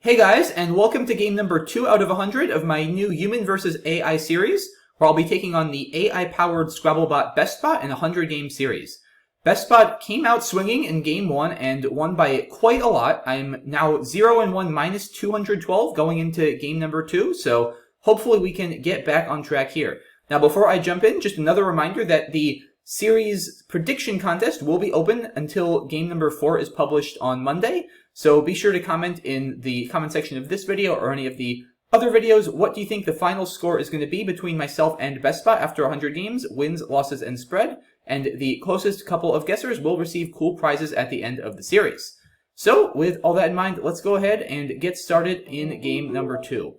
Hey guys, and welcome to game number 2 out of 100 of my new Human vs. AI series, where I'll be taking on the AI-powered Scrabble bot BestBot in a 100-game series. BestBot came out swinging in game 1 and won by quite a lot. I'm now 0-1 minus 212 going into game number 2, so hopefully we can get back on track here. Now before I jump in, just another reminder that the series prediction contest will be open until game number 4 is published on Monday. So be sure to comment in the comment section of this video or any of the other videos. What do you think the final score is going to be between myself and BestBot after 100 games, wins, losses, and spread? And the closest couple of guessers will receive cool prizes at the end of the series. So with all that in mind, let's go ahead and get started in game number 2.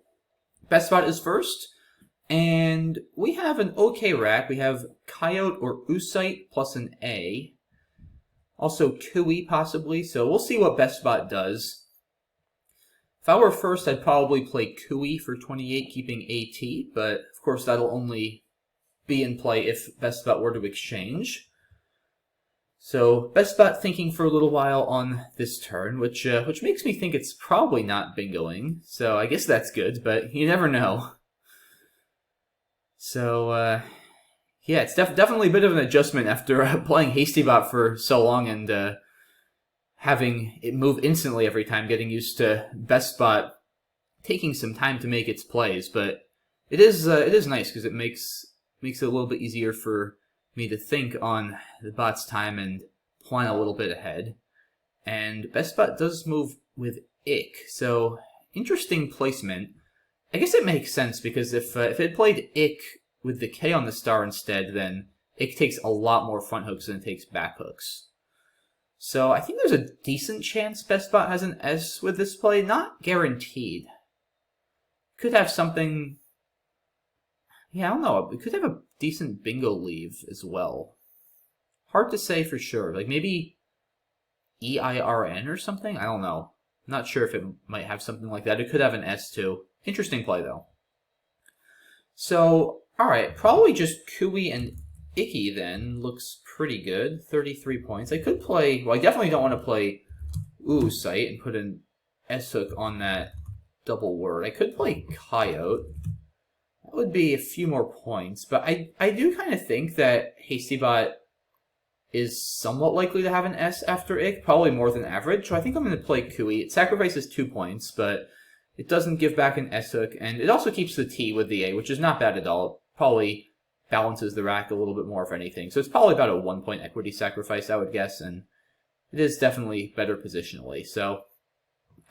BestBot is first, and we have an okay rack. We have Coyote or Oosite plus an A. Also Cooey, possibly, so we'll see what BestBot does. If I were first, I'd probably play Cooey for 28, keeping AT, but of course that'll only be in play if BestBot were to exchange. So BestBot thinking for a little while on this turn, which makes me think it's probably not bingoing, so I guess that's good, but you never know. So, yeah, it's definitely a bit of an adjustment after playing HastyBot for so long and having it move instantly every time, getting used to BestBot taking some time to make its plays. But it is nice because it makes it a little bit easier for me to think on the bot's time and plan a little bit ahead. And BestBot does move with Ick, so interesting placement. I guess it makes sense because if it played Ick with the K on the star instead, then Ick takes a lot more front hooks than it takes back hooks. So I think there's a decent chance BestBot has an S with this play. Not guaranteed. Could have something... Yeah, I don't know. It could have a decent bingo leave as well. Hard to say for sure. Like maybe EIRN or something? I don't know. I'm not sure if it might have something like that. It could have an S too. Interesting play though. So, alright, probably just Cooey and Icky then looks pretty good. 33 points. I could play, well, I definitely don't want to play Oosite and put an S hook on that double word. I could play Coyote. That would be a few more points, but I do kind of think that HastyBot is somewhat likely to have an S after Ick, probably more than average, so I think I'm going to play Cooey. It sacrifices 2 points, but it doesn't give back an S hook, and it also keeps the T with the A, which is not bad at all. It probably balances the rack a little bit more, if anything. So it's probably about a 1-point equity sacrifice, I would guess, and it is definitely better positionally. So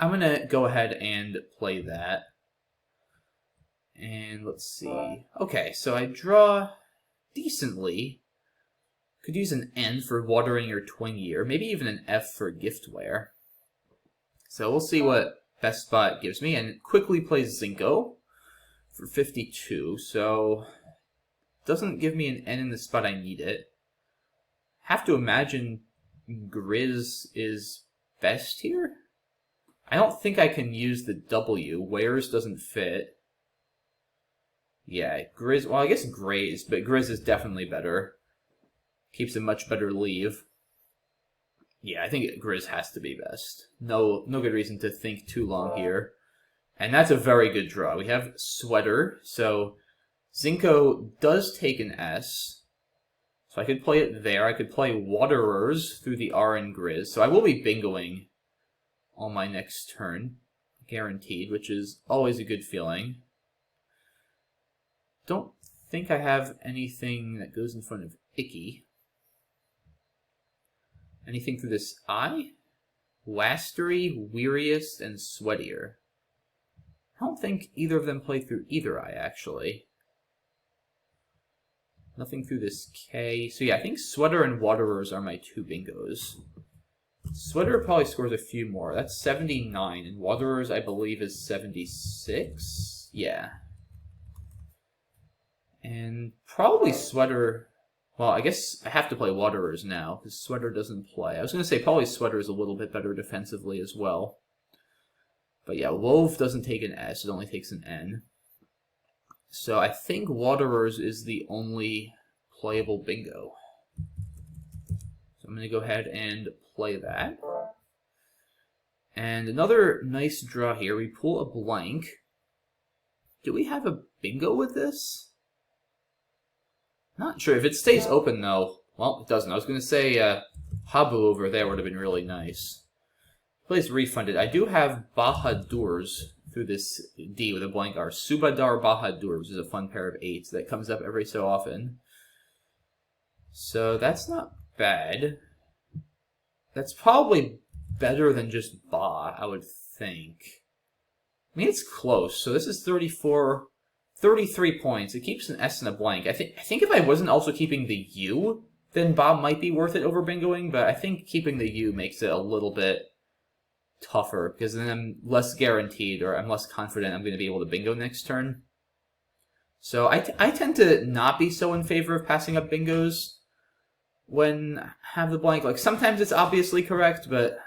I'm going to go ahead and play that. And let's see. Okay, so I draw decently. Could use an N for watering or twingy, or maybe even an F for giftware. So we'll see what BestBot gives me, and quickly plays Zinco for 52, so doesn't give me an N in the spot I need it. Have to imagine Grizz is best here? I don't think I can use the W. Wares doesn't fit. Yeah, Grizz, well I guess Graze, but Grizz is definitely better. Keeps a much better leave. Yeah, I think Grizz has to be best. No good reason to think too long here. And that's a very good draw. We have Sweater, so Zinco does take an S. So I could play it there. I could play Waterers through the R in Grizz. So I will be bingoing on my next turn. Guaranteed, which is always a good feeling. Don't think I have anything that goes in front of Icky. Anything through this I? Wastery, Weariest, and Sweatier. I don't think either of them play through either I, actually. Nothing through this K. So yeah, I think Sweater and Waterers are my 2 bingos. Sweater probably scores a few more. That's 79, and Waterers, I believe, is 76? Yeah. And probably Sweater... Well, I guess I have to play Waterers now, because Sweater doesn't play. I was going to say probably Sweater is a little bit better defensively as well. But yeah, Wove doesn't take an S, it only takes an N. So I think Waterers is the only playable bingo. So I'm going to go ahead and play that. And another nice draw here. We pull a blank. Do we have a bingo with this? Not sure. If it stays open, though, well, it doesn't. I was going to say Habu over there would have been really nice. Plays refunded. I do have Bahadurs through this D with a blank R. Subadar Bahadurs is a fun pair of 8s that comes up every so often. So that's not bad. That's probably better than just Ba, I would think. I mean, it's close. So this is 33 points. It keeps an S and a blank. I think if I wasn't also keeping the U, then Ba might be worth it over bingoing, but I think keeping the U makes it a little bit tougher, because then I'm less guaranteed, or I'm less confident I'm going to be able to bingo next turn. So I tend to not be so in favor of passing up bingos when I have the blank. Like, sometimes it's obviously correct, but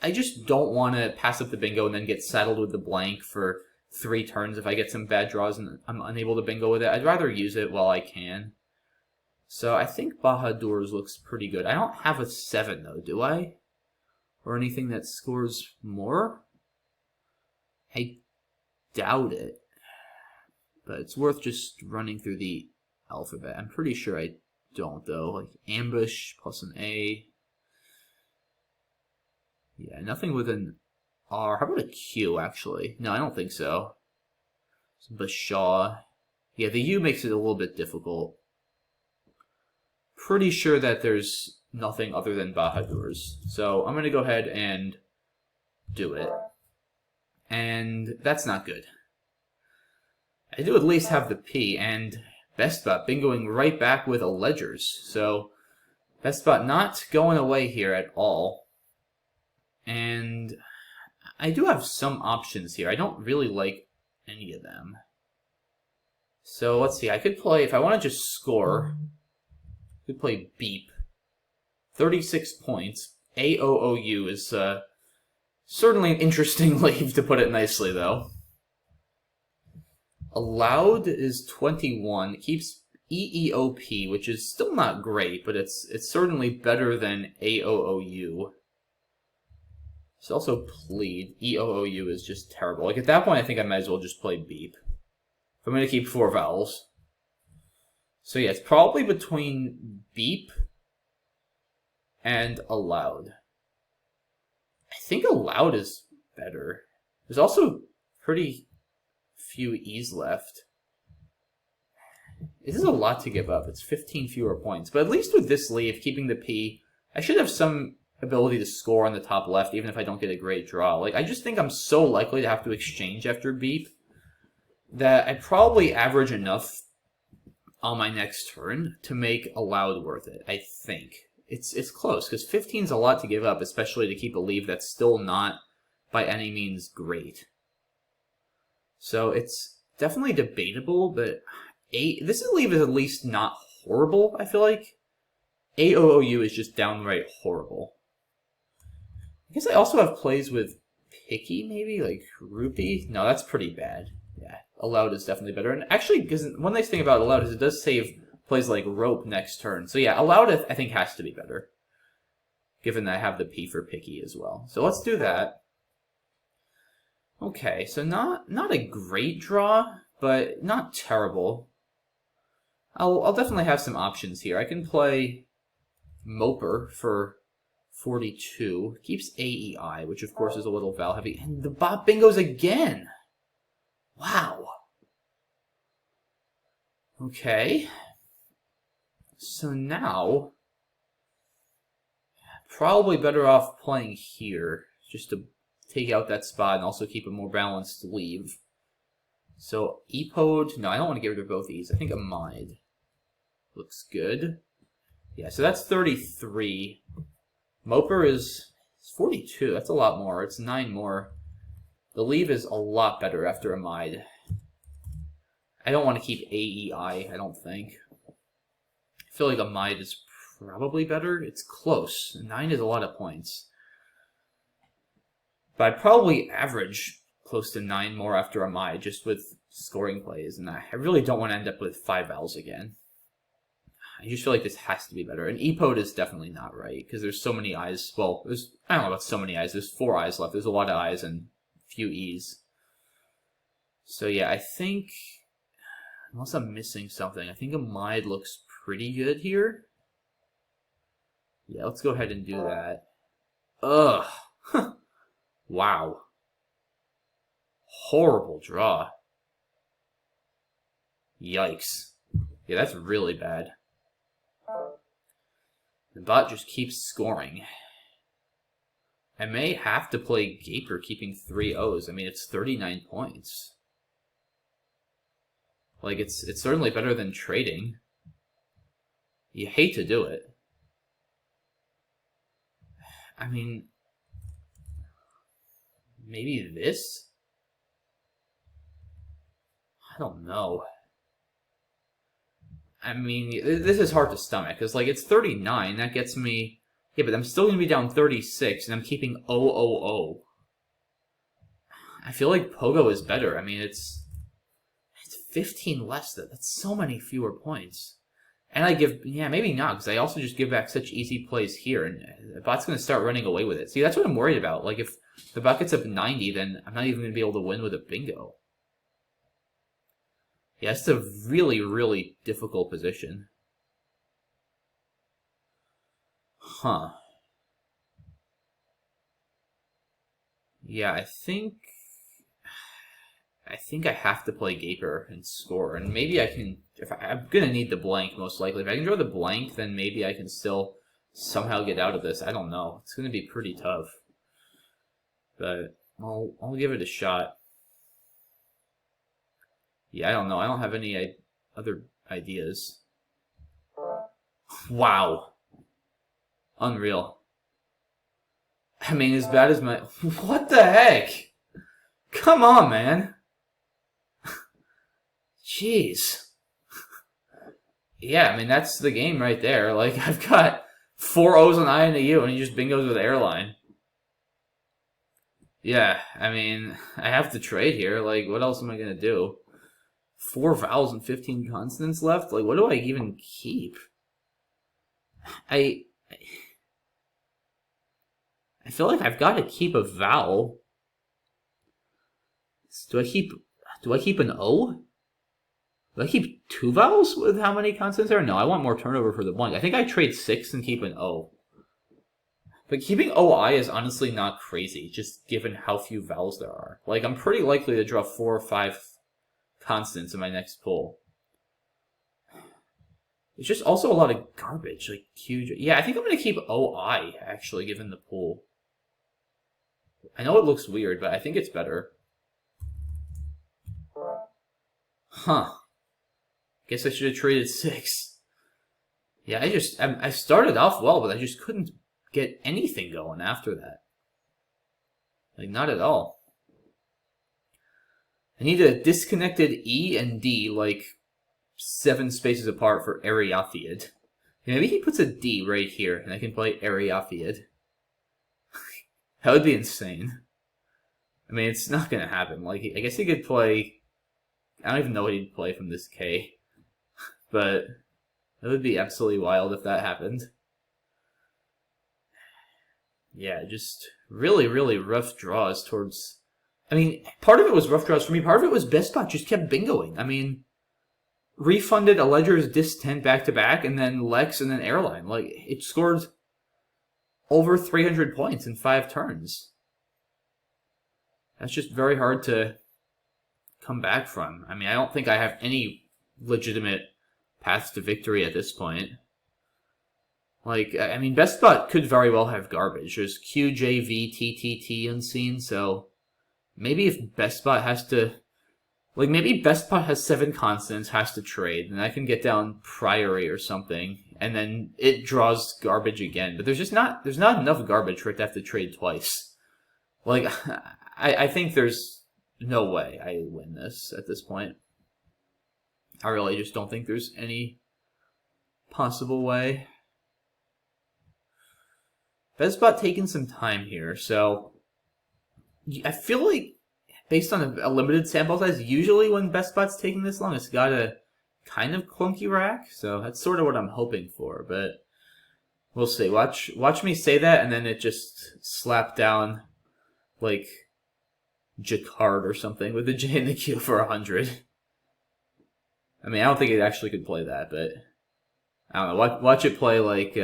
I just don't want to pass up the bingo and then get saddled with the blank for 3 turns if I get some bad draws and I'm unable to bingo with it. I'd rather use it while I can. So I think Bahadurs looks pretty good. I don't have a 7, though, do I? Or anything that scores more? I doubt it. But it's worth just running through the alphabet. I'm pretty sure I don't, though. Like, ambush plus an A. Yeah, nothing with an R. How about a Q, actually? No, I don't think so. Bashaw. Yeah, the U makes it a little bit difficult. Pretty sure that there's nothing other than Bahadurs. So I'm going to go ahead and do it. And that's not good. I do at least have the P, and BestBot bingoing right back with a Ledgers. So BestBot not going away here at all. And I do have some options here. I don't really like any of them. So let's see. I could play, if I want to just score, I could play Beep. 36 points. AOOU is certainly an interesting leave, to put it nicely, though. Allowed is 21. It keeps EEOP, which is still not great, but it's certainly better than AOOU. It's also plead. EOOU is just terrible. Like, at that point, I think I might as well just play Beep. If I'm going to keep 4 vowels. So yeah, it's probably between Beep and Allowed. I think Allowed is better. There's also pretty few E's left. It is a lot to give up. It's 15 fewer points. But at least with this leave, keeping the P, I should have some ability to score on the top left, even if I don't get a great draw. Like, I just think I'm so likely to have to exchange after Beep that I probably average enough on my next turn to make Allowed worth it, I think. It's close, because 15 is a lot to give up, especially to keep a leave that's still not by any means great. So it's definitely debatable, but this leave is at least not horrible, I feel like. AOOU is just downright horrible. I guess I also have plays with Picky, maybe? Like Rupee? No, that's pretty bad. Yeah, Allowed is definitely better. And actually, because one nice thing about Allowed is it does save plays like Rope next turn. So yeah, Allowed I think has to be better, given that I have the P for Picky as well. So let's do that. Okay, so not a great draw, but not terrible. I'll definitely have some options here. I can play Moper for 42. Keeps AEI, which of course is a little vowel heavy. And the bot bingos again! Wow. Okay. So now, probably better off playing here, just to take out that spot and also keep a more balanced leave. So Epode, no, I don't want to get rid of both these. I think Amide looks good. Yeah, so that's 33. Moper is 42. That's a lot more. It's 9 more. The leave is a lot better after Amide. I don't want to keep AEI, I don't think. I feel like Amide is probably better. It's close. 9 is a lot of points. But I'd probably average close to 9 more after Amide, just with scoring plays, and I really don't want to end up with 5 vowels again. I just feel like this has to be better. And EPOD is definitely not right, because there's so many I's. Well, I don't know about so many I's. There's 4 I's left. There's a lot of I's and few E's. So yeah, I think, unless I'm missing something, I think a Mide looks pretty good here. Yeah, let's go ahead and do that. Ugh. Wow. Horrible draw. Yikes. Yeah, that's really bad. The bot just keeps scoring. I may have to play Gator keeping 3 O's. I mean, it's 39 points. Like, it's certainly better than trading. You hate to do it. I mean, maybe this? I don't know. I mean, this is hard to stomach, because, like, it's 39, that gets me... Yeah, but I'm still going to be down 36, and I'm keeping 000. I feel like Pogo is better. I mean, it's 15 less. That's so many fewer points. And I give... Yeah, maybe not, because I also just give back such easy plays here, and the bot's going to start running away with it. See, that's what I'm worried about. Like, if the bot gets up 90, then I'm not even going to be able to win with a bingo. Yeah, it's a really, really difficult position. Huh. Yeah, I think I have to play Gator and score, and maybe I can. I'm gonna need the blank most likely. If I can draw the blank, then maybe I can still somehow get out of this. I don't know. It's gonna be pretty tough, but I'll give it a shot. Yeah, I don't know. I don't have any other ideas. Wow. Unreal. I mean, as bad as my... What the heck? Come on, man. Jeez. Yeah, I mean, that's the game right there. Like, I've got 4 O's on I and a U, and he just bingos with airline. Yeah, I mean, I have to trade here. Like, what else am I going to do? 4 vowels and 15 consonants left? Like, what do I even keep? I feel like I've got to keep a vowel. Do I keep an O? Do I keep 2 vowels with how many consonants there are? No, I want more turnover for the blank. I think I trade 6 and keep an O. But keeping OI is honestly not crazy, just given how few vowels there are. Like, I'm pretty likely to draw 4 or 5 consonants in my next pull. It's just also a lot of garbage, like huge. Yeah, I think I'm going to keep OI, actually, given the pull. I know it looks weird, but I think it's better. Huh. Guess I should have traded 6. Yeah, I started off well, but I just couldn't get anything going after that. Like, not at all. I need a disconnected E and D, like, 7 spaces apart for Ariafiad. Maybe he puts a D right here, and I can play Ariafiad. That would be insane. I mean, it's not gonna happen. Like, I guess he could play... I don't even know what he'd play from this K. But it would be absolutely wild if that happened. Yeah, just really, really rough draws towards... I mean, part of it was rough draws for me. Part of it was BestBot just kept bingoing. I mean, refunded a Ledger's Dis 10 back-to-back, and then Lex, and then Airline. Like, it scored over 300 points in 5 turns. That's just very hard to come back from. I mean, I don't think I have any legitimate paths to victory at this point. Like, I mean, BestBot could very well have garbage. There's QJV, TTT unseen, so maybe if BestBot has to... Like, maybe BestBot has 7 consonants, has to trade, and I can get down Priory or something, and then it draws garbage again. But there's not enough garbage for it to have to trade twice. Like, I think there's no way I win this at this point. I really just don't think there's any possible way. BestBot taking some time here, so I feel like based on a limited sample size, usually when BestBot's taking this long, it's gotta kind of clunky rack, so that's sort of what I'm hoping for, but we'll see. Watch me say that, and then it just slap down, like, Jacquard or something with a J in the queue for 100. I mean, I don't think it actually could play that, but I don't know. Watch it play, like,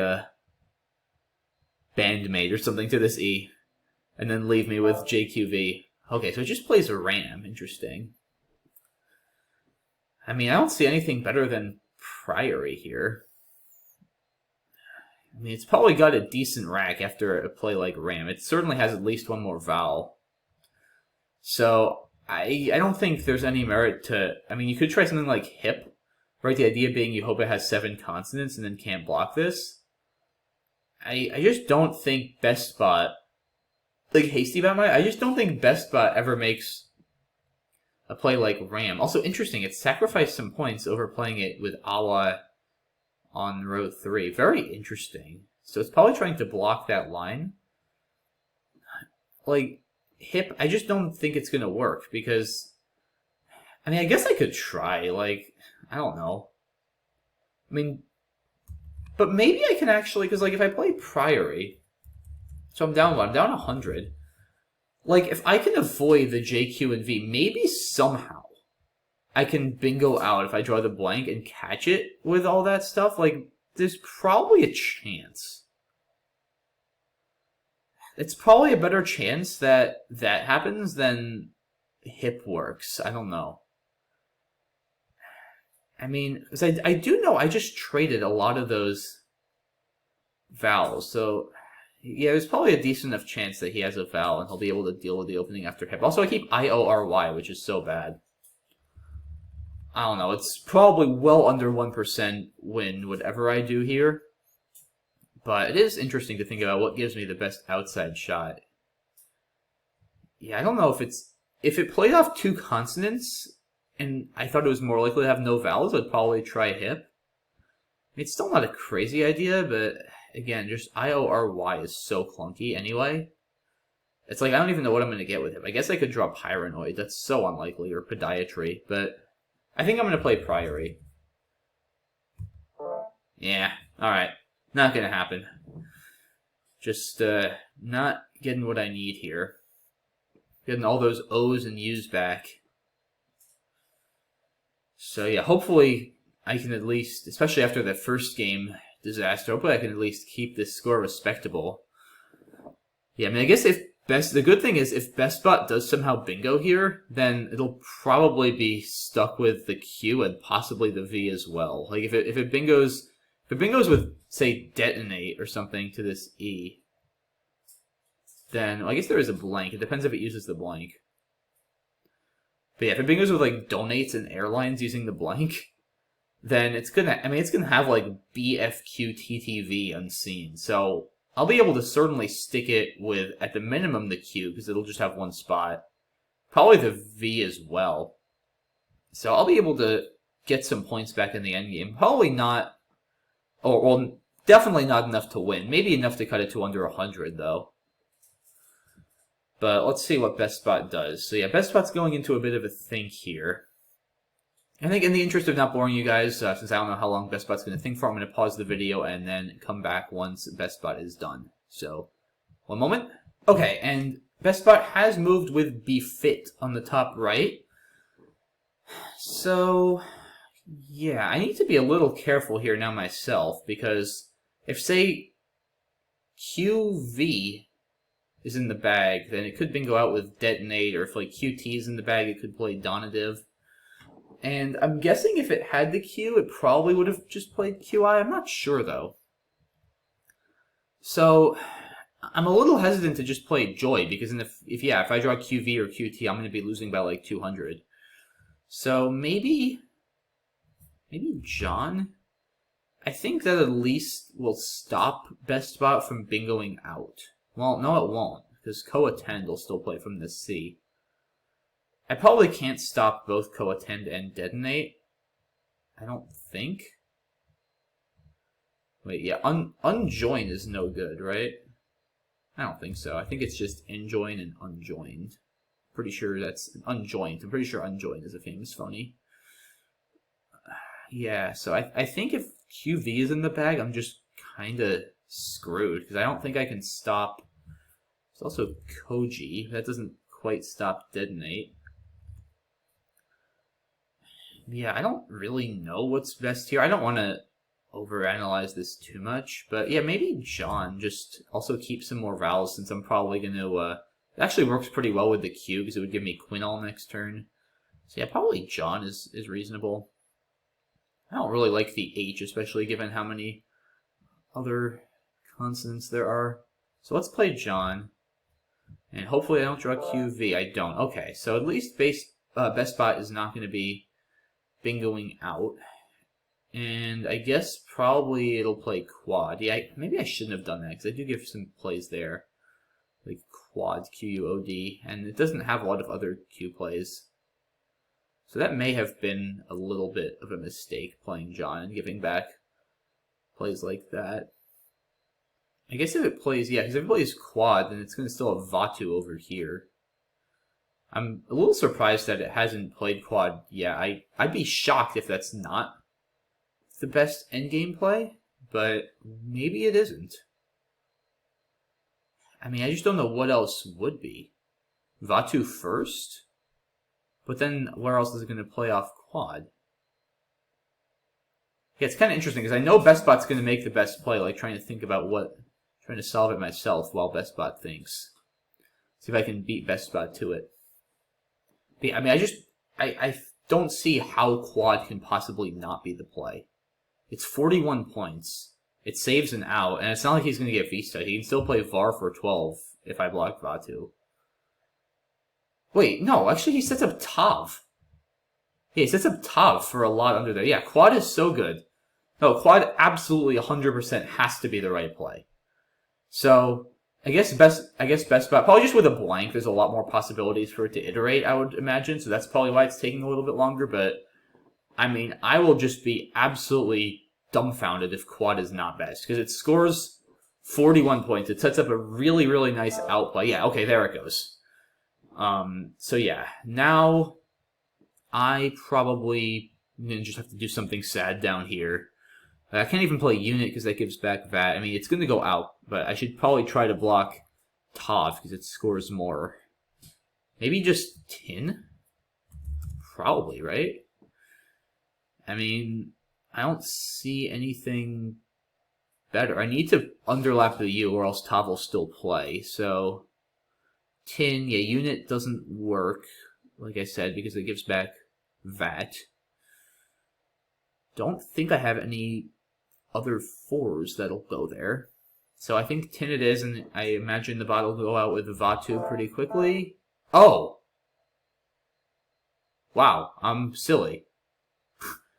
Bandmate or something to this E, and then leave me with JQV. Okay, so it just plays a Ram. Interesting. I mean, I don't see anything better than Priory here. I mean, it's probably got a decent rack after a play like Ram. It certainly has at least one more vowel. So, I don't think there's any merit to... I mean, you could try something like Hip, right? The idea being you hope it has 7 consonants and then can't block this. I just don't think BestBot... Like, Hasty Bot might... I just don't think BestBot ever makes a play like Ram. Also, interesting, it sacrificed some points over playing it with Awa on row 3. Very interesting. So it's probably trying to block that line. Like, Hip, I just don't think it's going to work, because... I mean, I guess I could try, like, I don't know. I mean, but maybe I can actually, because, like, if I play Priory, so I'm down 100. Like, if I can avoid the J, Q, and V, maybe somehow I can bingo out if I draw the blank and catch it with all that stuff. Like, there's probably a chance. It's probably a better chance that that happens than Hip works. I don't know. I mean, because I do know I just traded a lot of those vowels, so... Yeah, there's probably a decent enough chance that he has a vowel and he'll be able to deal with the opening after Hip. Also, I keep IORY, which is so bad. I don't know, it's probably well under 1% win whatever I do here. But it is interesting to think about what gives me the best outside shot. Yeah, I don't know if it's... If it played off 2 consonants, and I thought it was more likely to have no vowels, I'd probably try Hip. It's still not a crazy idea, but... Again, just IORY is so clunky anyway. It's like, I don't even know what I'm going to get with him. I guess I could draw Pyranoid. That's so unlikely. Or Podiatry. But I think I'm going to play Priory. Yeah. Alright. Not going to happen. Just not getting what I need here. Getting all those O's and U's back. So yeah, hopefully I can at least, especially after the first game... disaster. Hopefully I can at least keep this score respectable. Yeah, I mean, I guess if the good thing is if BestBot does somehow bingo here, then it'll probably be stuck with the Q and possibly the V as well. Like if it bingos with, say, Detonate or something to this E, then well, I guess there is a blank. It depends if it uses the blank. But yeah, if it bingos with like Donates and Airlines using the blank, then it's gonna, I mean, it's gonna have, like, BFQTTV unseen. So, I'll be able to certainly stick it with, at the minimum, the Q, because it'll just have one spot. Probably the V as well. So, I'll be able to get some points back in the endgame. Probably not, or, well, definitely not enough to win. Maybe enough to cut it to under 100, though. But, let's see what BestBot does. So, yeah, BestBot's going into a bit of a think here. I think in the interest of not boring you guys, since I don't know how long BestBot's going to think for, I'm going to pause the video and then come back once BestBot is done. So, one moment. Okay, and BestBot has moved with Befit on the top right. So, yeah, I need to be a little careful here now myself, because if, say, QV is in the bag, then it could bingo out with Detonate, or if, like, QT is in the bag, it could play Donative. And I'm guessing if it had the Q, it probably would have just played QI. I'm not sure, though. So, I'm a little hesitant to just play Joy, because if I draw QV or QT, I'm going to be losing by, like, 200. So, maybe John? I think that at least will stop BestBot from bingoing out. Well, no, it won't, because Co-Attend will still play from the C. I probably can't stop both Co-Attend and Detonate. I don't think. Wait, yeah, unjoin is no good, right? I don't think so. I think it's just enjoin and unjoined. Pretty sure that's unjoined. I'm pretty sure unjoined is a famous phony. Yeah, so I think if QV is in the bag, I'm just kind of screwed, because I don't think I can stop. There's also Koji. That doesn't quite stop Detonate. Yeah, I don't really know what's best here. I don't want to overanalyze this too much, but yeah, maybe John. Just also keep some more vowels, since I'm probably going to, it actually works pretty well with the Q, because it would give me Quinol next turn. So yeah, probably John is reasonable. I don't really like the H, especially given how many other consonants there are. So let's play John. And hopefully I don't draw QV. I don't. Okay, so at least BestBot is not going to be bingoing out. And I guess probably it'll play quad. Yeah, maybe I shouldn't have done that, because I do give some plays there. Like quad, QUOD. And it doesn't have a lot of other Q plays. So that may have been a little bit of a mistake, playing John and giving back plays like that. I guess if it plays, yeah, because if it plays quad, then it's going to still have Vatu over here. I'm a little surprised that it hasn't played quad yet. I'd be shocked if that's not the best endgame play, but maybe it isn't. I mean, I just don't know what else would be. Vatu first? But then where else is it going to play off quad? Yeah, it's kind of interesting, because I know BestBot's going to make the best play, like trying to think about trying to solve it myself while BestBot thinks. See if I can beat BestBot to it. But yeah, I mean, I don't see how quad can possibly not be the play. It's 41 points. It saves an out, and it's not like he's going to get Vista. He can still play Var for 12 if I block Vatu. Wait, no, actually he sets up Tav. Yeah, he sets up Tav for a lot under there. Yeah, quad is so good. No, quad absolutely 100% has to be the right play. So, I guess BestBot, probably just with a blank, there's a lot more possibilities for it to iterate, I would imagine. So that's probably why it's taking a little bit longer, but I mean, I will just be absolutely dumbfounded if quad is not best, because it scores 41 points. It sets up a really, really nice outplay. Yeah, okay, there it goes. So yeah, now I probably just have to do something sad down here. I can't even play unit because that gives back VAT. I mean, it's going to go out, but I should probably try to block Tav because it scores more. Maybe just Tin? Probably, right? I mean, I don't see anything better. I need to underlap the U or else Tav will still play. So, Tin, yeah, unit doesn't work, like I said, because it gives back VAT. Don't think I have any other 4s that'll go there. So I think Tin it is, and I imagine the bot will go out with Vatu pretty quickly. Oh! Wow, I'm silly.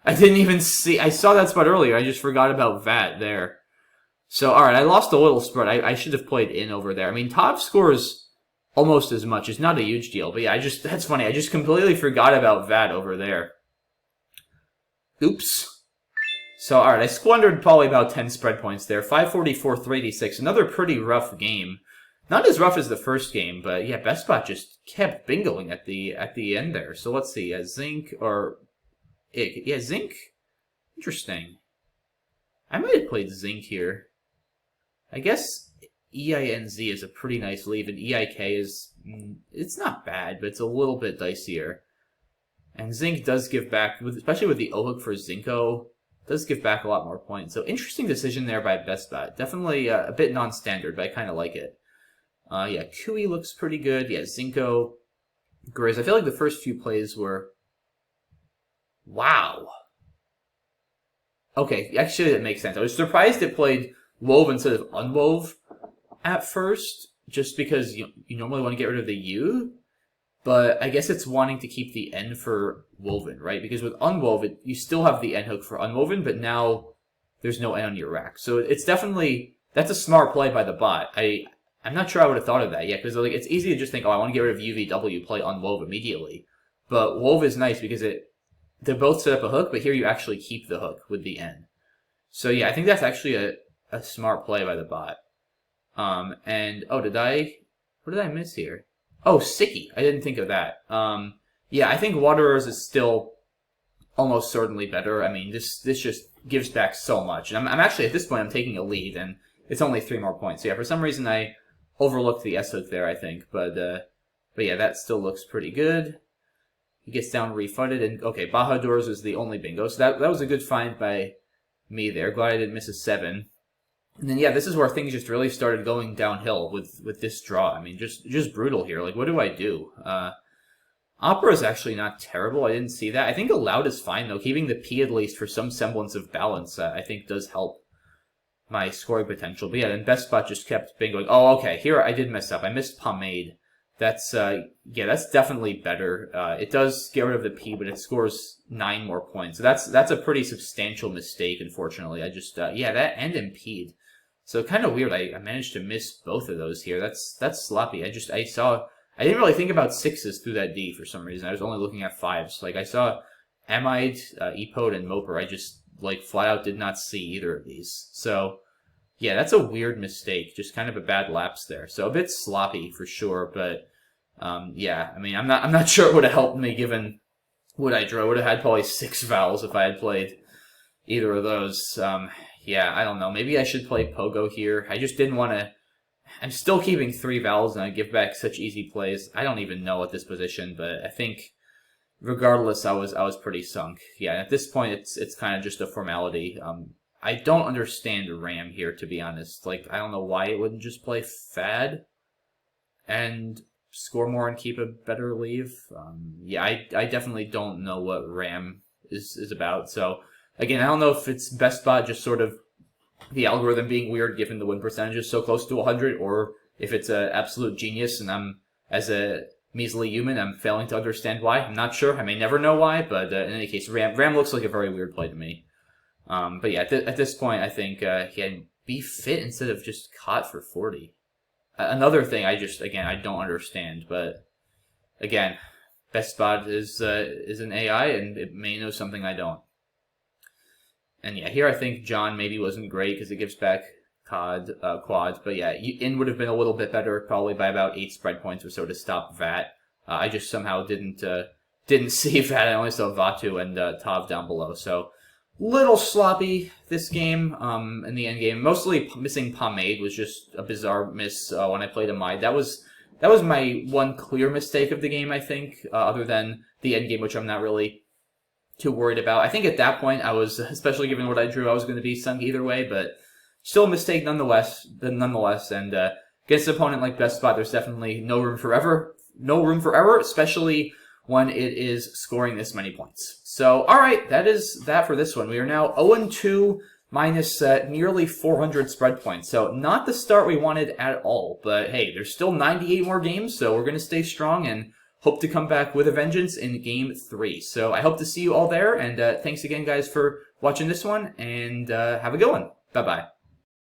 I didn't even see... I saw that spot earlier, I just forgot about VAT there. So, alright, I lost a little spread. I should have played in over there. I mean, Tav scores almost as much. It's not a huge deal, but yeah, that's funny. I just completely forgot about VAT over there. Oops. So, alright, I squandered probably about 10 spread points there. 544, 386. Another pretty rough game. Not as rough as the first game, but yeah, BestBot just kept bingoing at the end there. So let's see, Zinc or... Yeah, Zinc? Interesting. I might have played Zinc here. I guess EINZ is a pretty nice leave, and EIK is... It's not bad, but it's a little bit dicier. And Zinc does give back, especially with the O-hook for Zinco, does give back a lot more points. So interesting decision there by BestBot. Definitely a bit non-standard, but I kind of like it. Yeah, Kui looks pretty good. Yeah, Zinco, Grizz. I feel like the first few plays were... Wow. Okay, actually that makes sense. I was surprised it played Wove instead of Unwove at first, just because you normally want to get rid of the U. But I guess it's wanting to keep the N for Woven, right? Because with Unwoven, you still have the N hook for Unwoven, but now there's no N on your rack. So it's definitely... That's a smart play by the bot. I'm not sure I would have thought of that yet, because like, it's easy to just think, oh, I want to get rid of UVW, play Unwove immediately. But Wove is nice because they both set up a hook, but here you actually keep the hook with the N. So yeah, I think that's actually a smart play by the bot. And, oh, what did I miss here? Oh, Sicky. I didn't think of that. Yeah, I think Bahadurs is still almost certainly better. I mean, this just gives back so much. And I'm actually, at this point, I'm taking a lead, and it's only 3 more points. So yeah, for some reason, I overlooked the S-hook there, I think. But yeah, that still looks pretty good. He gets down refunded, and okay, Bahadurs is the only bingo. So that was a good find by me there. Glad I didn't miss a 7. And then, yeah, this is where things just really started going downhill with this draw. I mean, just brutal here. Like, what do I do? Opera is actually not terrible. I didn't see that. I think allowed is fine, though. Keeping the P at least for some semblance of balance, I think does help my scoring potential. But yeah, then BestBot just kept bingoing. Oh, okay, here I did mess up. I missed Pomade. That's, yeah, that's definitely better. It does get rid of the P, but it scores 9 more points. So that's a pretty substantial mistake, unfortunately. I just, yeah, that and impede. So kind of weird. I managed to miss both of those here. That's sloppy. I didn't really think about 6s through that D for some reason. I was only looking at 5s. Like, I saw Amide, Epode, and Moper. I just, like, flat out did not see either of these. So, yeah, that's a weird mistake. Just kind of a bad lapse there. So, a bit sloppy for sure, but, yeah, I mean, I'm not sure it would have helped me given what I drew. I would have had probably 6 vowels if I had played either of those. Yeah, I don't know. Maybe I should play Pogo here. I just didn't want to... I'm still keeping 3 vowels, and I give back such easy plays. I don't even know at this position, but I think regardless, I was pretty sunk. Yeah, at this point, it's kind of just a formality. I don't understand Ram here, to be honest. Like, I don't know why it wouldn't just play Fad and score more and keep a better leave. Yeah, I definitely don't know what Ram is about. So, again, I don't know if it's BestBot just sort of the algorithm being weird given the win percentage is so close to 100, or if it's an absolute genius and I'm, as a measly human, I'm failing to understand why. I'm not sure. I may never know why, but in any case, Ram looks like a very weird play to me. But yeah, at this point, I think he had be fit instead of just caught for 40. Another thing I don't understand, but again, BestBot is an AI, and it may know something I don't. And yeah, here I think John maybe wasn't great because it gives back quads. But yeah, in would have been a little bit better, probably by about 8 spread points or so to stop VAT. I just somehow didn't see VAT. I only saw Vatu and Tav down below. So little sloppy this game in the end game. Mostly missing Pomade was just a bizarre miss when I played Amide. That was my one clear mistake of the game, I think, other than the end game, which I'm not really too worried about. I think at that point I was, especially given what I drew, I was going to be sunk either way, but still a mistake nonetheless. And against an opponent like BestBot, there's definitely no room for error, especially when it is scoring this many points. So, all right, that is that for this one. We are now 0-2 minus nearly 400 spread points. So not the start we wanted at all, but hey, there's still 98 more games, so we're going to stay strong and hope to come back with a vengeance in Game 3. So I hope to see you all there, and thanks again, guys, for watching this one, and have a good one. Bye-bye.